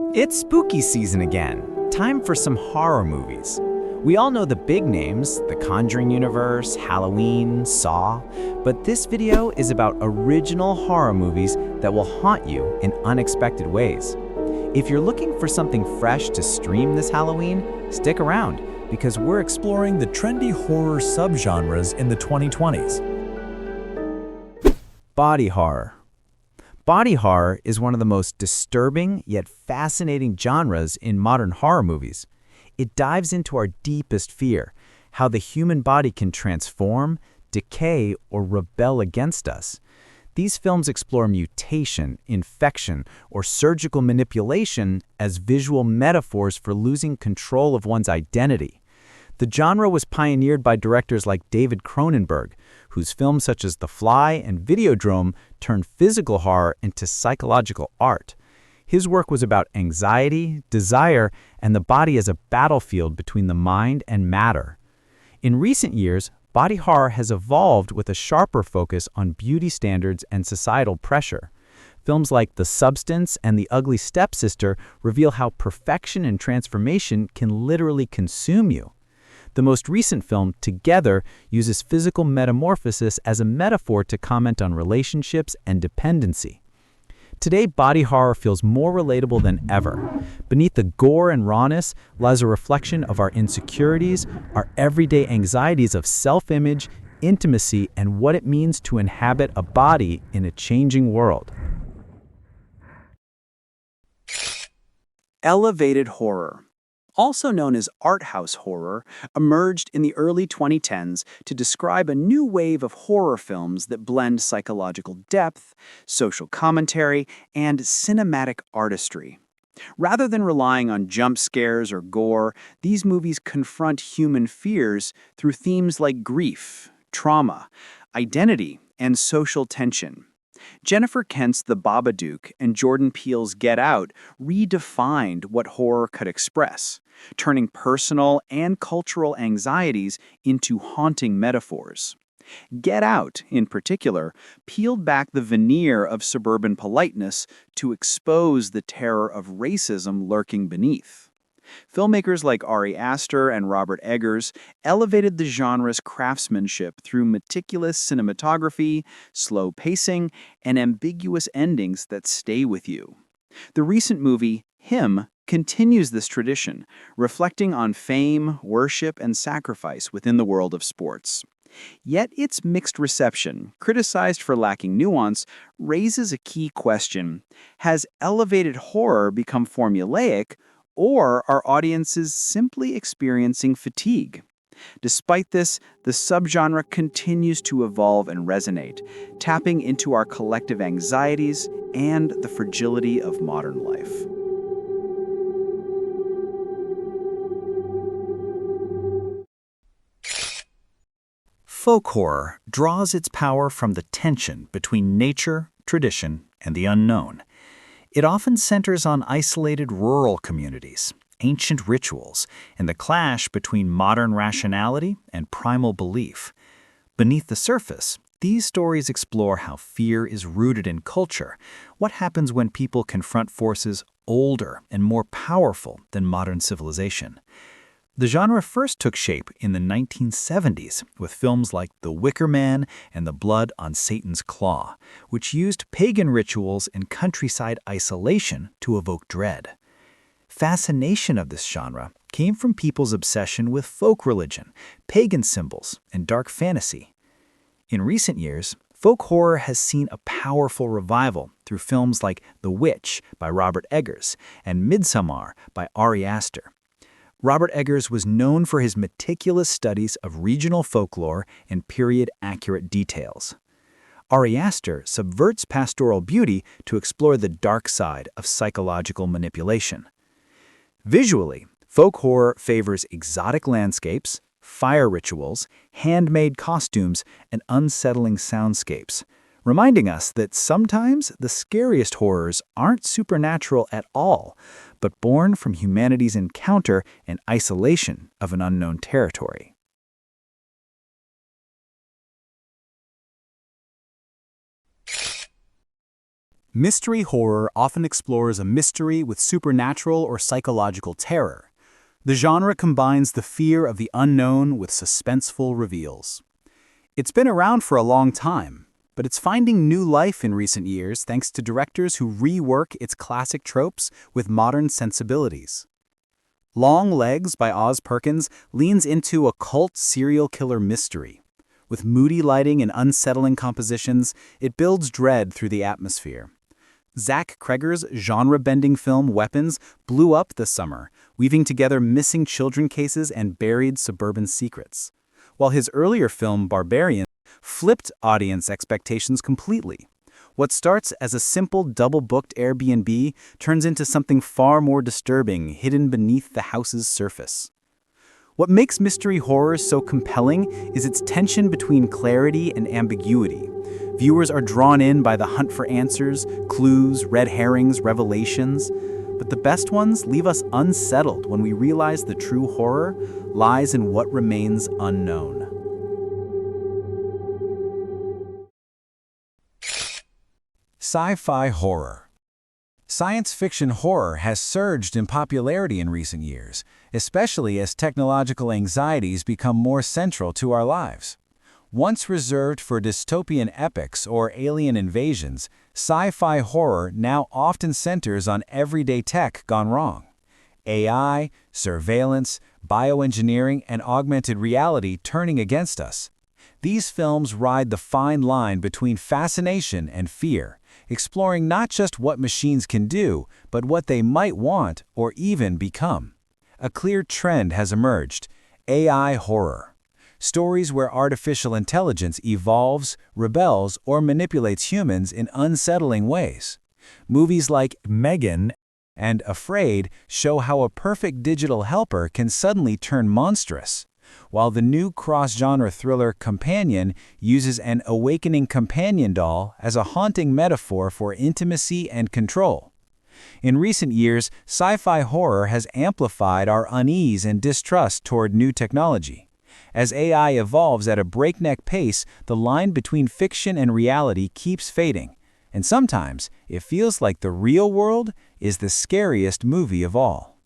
It's spooky season again. Time for some horror movies. We all know the big names, The Conjuring universe, Halloween, Saw, but this video is about original horror movies that will haunt you in unexpected ways. If you're looking for something fresh to stream this Halloween, stick around because we're exploring The trendy horror subgenres in the 2020s. body horror. Body horror is one of the most disturbing yet fascinating genres in modern horror movies. It dives into our deepest fear, how the human body can transform, decay, or rebel against us. These films explore mutation, infection, or surgical manipulation as visual metaphors for losing control of one's identity. The genre was pioneered by directors like David Cronenberg, whose films such as The Fly and Videodrome turned physical horror into psychological art. His work was about anxiety, desire, and the body as a battlefield between the mind and matter. In recent years, body horror has evolved with a sharper focus on beauty standards and societal pressure. Films like The Substance and The Ugly Stepsister reveal how perfection and transformation can literally consume you. The most recent film, Together, uses physical metamorphosis as a metaphor to comment on relationships and dependency. Today, body horror feels more relatable than ever. Beneath the gore and rawness lies a reflection of our insecurities, our everyday anxieties of self-image, intimacy, and what it means to inhabit a body in a changing world. Elevated horror, also known as art house horror, emerged in the early 2010s to describe a new wave of horror films that blend psychological depth, social commentary, and cinematic artistry. Rather than relying on jump scares or gore, these movies confront human fears through themes like grief, trauma, identity, and social tension. Jennifer Kent's The Babadook and Jordan Peele's Get Out redefined what horror could express, turning personal and cultural anxieties into haunting metaphors. Get Out, in particular, peeled back the veneer of suburban politeness to expose the terror of racism lurking beneath. Filmmakers like Ari Aster and Robert Eggers elevated the genre's craftsmanship through meticulous cinematography, slow pacing, and ambiguous endings that stay with you. The recent movie, Him, continues this tradition, reflecting on fame, worship, and sacrifice within the world of sports. Yet its mixed reception, criticized for lacking nuance, raises a key question. Has elevated horror become formulaic, or are audiences simply experiencing fatigue? Despite this, the subgenre continues to evolve and resonate, tapping into our collective anxieties and the fragility of modern life. Folk horror draws its power from the tension between nature, tradition, and the unknown. It often centers on isolated rural communities, ancient rituals, and the clash between modern rationality and primal belief. Beneath the surface, these stories explore how fear is rooted in culture, what happens when people confront forces older and more powerful than modern civilization. The genre first took shape in the 1970s with films like The Wicker Man and The Blood on Satan's Claw, which used pagan rituals and countryside isolation to evoke dread. Fascination of this genre came from people's obsession with folk religion, pagan symbols, and dark fantasy. In recent years, folk horror has seen a powerful revival through films like The Witch by Robert Eggers and Midsommar by Ari Aster. Robert Eggers was known for his meticulous studies of regional folklore and period-accurate details. Ari Aster subverts pastoral beauty to explore the dark side of psychological manipulation. Visually, folk horror favors exotic landscapes, fire rituals, handmade costumes, and unsettling soundscapes, reminding us that sometimes the scariest horrors aren't supernatural at all, but born from humanity's encounter and isolation of an unknown territory. Mystery horror often explores a mystery with supernatural or psychological terror. The genre combines the fear of the unknown with suspenseful reveals. It's been around for a long time, but it's finding new life in recent years thanks to directors who rework its classic tropes with modern sensibilities. Long Legs by Oz Perkins leans into a cult serial killer mystery. With moody lighting and unsettling compositions, it builds dread through the atmosphere. Zach Kreger's genre-bending film Weapons blew up this summer, weaving together missing children cases and buried suburban secrets. While his earlier film Barbarian flipped audience expectations completely. What starts as a simple double-booked Airbnb turns into something far more disturbing hidden beneath the house's surface. What makes mystery horror so compelling is its tension between clarity and ambiguity. Viewers are drawn in by the hunt for answers, clues, red herrings, revelations. But the best ones leave us unsettled when we realize the true horror lies in what remains unknown. Sci-fi horror. Science fiction horror has surged in popularity in recent years, especially as technological anxieties become more central to our lives. Once reserved for dystopian epics or alien invasions, sci-fi horror now often centers on everyday tech gone wrong. AI, surveillance, bioengineering, and augmented reality turning against us. These films ride the fine line between fascination and fear, exploring not just what machines can do, but what they might want or even become. A clear trend has emerged: AI horror. Stories where artificial intelligence evolves, rebels, or manipulates humans in unsettling ways. Movies like Megan and Afraid show how a perfect digital helper can suddenly turn monstrous, while the new cross-genre thriller Companion uses an awakening companion doll as a haunting metaphor for intimacy and control. In recent years, sci-fi horror has amplified our unease and distrust toward new technology. As AI evolves at a breakneck pace, the line between fiction and reality keeps fading, and sometimes it feels like the real world is the scariest movie of all.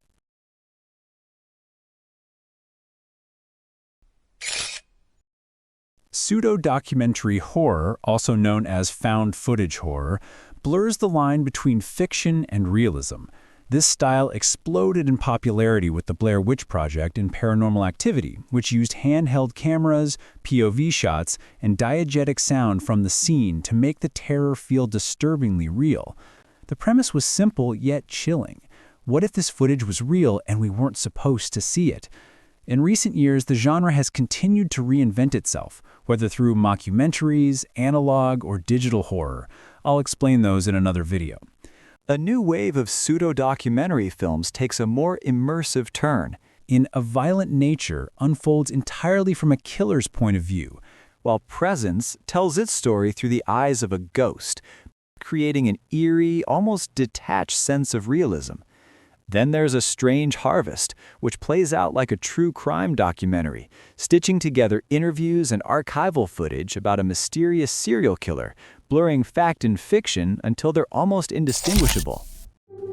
Pseudo-documentary horror, also known as found footage horror, blurs the line between fiction and realism. This style exploded in popularity with the Blair Witch Project and Paranormal Activity, which used handheld cameras, POV shots, and diegetic sound from the scene to make the terror feel disturbingly real. The premise was simple yet chilling. What if this footage was real and we weren't supposed to see it? In recent years, the genre has continued to reinvent itself, whether through mockumentaries, analog, or digital horror. I'll explain those in another video. A new wave of pseudo-documentary films takes a more immersive turn. In A Violent Nature unfolds entirely from a killer's point of view, While Presence tells its story through the eyes of a ghost, creating an eerie, almost detached sense of realism. Then there's A Strange Harvest, which plays out like a true crime documentary, stitching together interviews and archival footage about a mysterious serial killer, blurring fact and fiction until they're almost indistinguishable.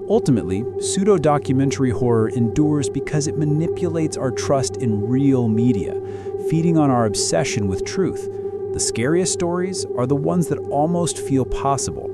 Ultimately, pseudo-documentary horror endures because it manipulates our trust in real media, feeding on our obsession with truth. The scariest stories are the ones that almost feel possible.